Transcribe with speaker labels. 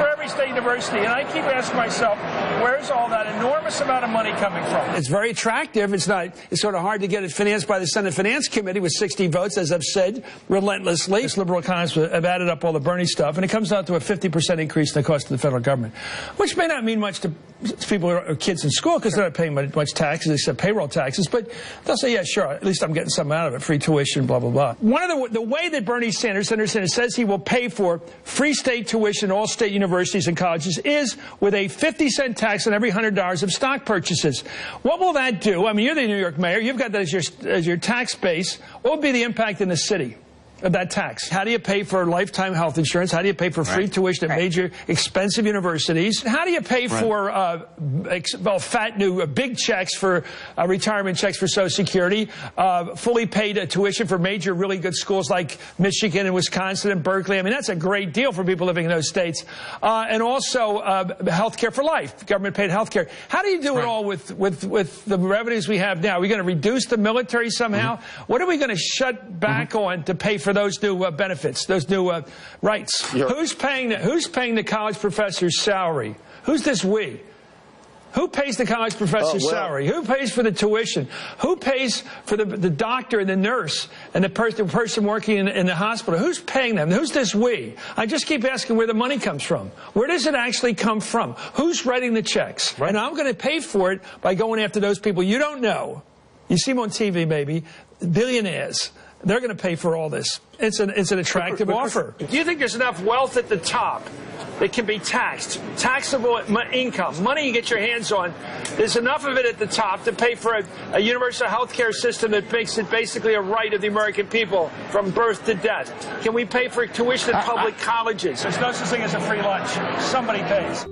Speaker 1: for every state university. And I keep asking myself, where's all that enormous amount of money coming from?
Speaker 2: It's very attractive. It's sort of hard to get it financed by the Senate Finance Committee with 60 votes, as I've said, relentlessly. This liberal economists have added up all the Bernie stuff, and it comes out to a 50% increase in the cost of the federal government, which may not mean much to people who are kids in school because they're not paying much taxes except payroll taxes, but they'll say, yeah, sure, at least I'm getting something out of it, free tuition, blah, blah, blah. One of the way that Bernie Sanders, Senator Sanders, says he will pay for free state tuition in all state universities and colleges is with a 50-cent tax on every $100 of stock purchases. What will that do? I mean, you're the New York mayor. You've got that as your tax base. What would be the impact in the city of that tax? How do you pay for lifetime health insurance? How do you pay for free tuition at major expensive universities? How do you pay for fat new big checks for retirement checks for Social Security, fully paid tuition for major really good schools like Michigan and Wisconsin and Berkeley? I mean, that's a great deal for people living in those states. And also health care for life, government paid health care. How do you do it all with the revenues we have now? Are we going to reduce the military somehow? What are we going to shut back on to pay for those new benefits, those new rights? Who's paying the college professor's salary? Who's this we? Who pays the college professor's salary? Who pays for the tuition? Who pays for the doctor and the nurse and the person working in the hospital? Who's paying them? Who's this we? I just keep asking where the money comes from. Where does it actually come from? Who's writing the checks? And I'm going to pay for it by going after those people you don't know. You see them on TV, maybe. Billionaires. They're going to pay for all this. It's an attractive offer. Do you think there's enough wealth at the top that can be taxed? Taxable income, money you get your hands on. There's enough of it at the top to pay for a universal health care system that makes it basically a right of the American people from birth to death. Can we pay for tuition at public colleges? There's no such thing as a free lunch. Somebody pays.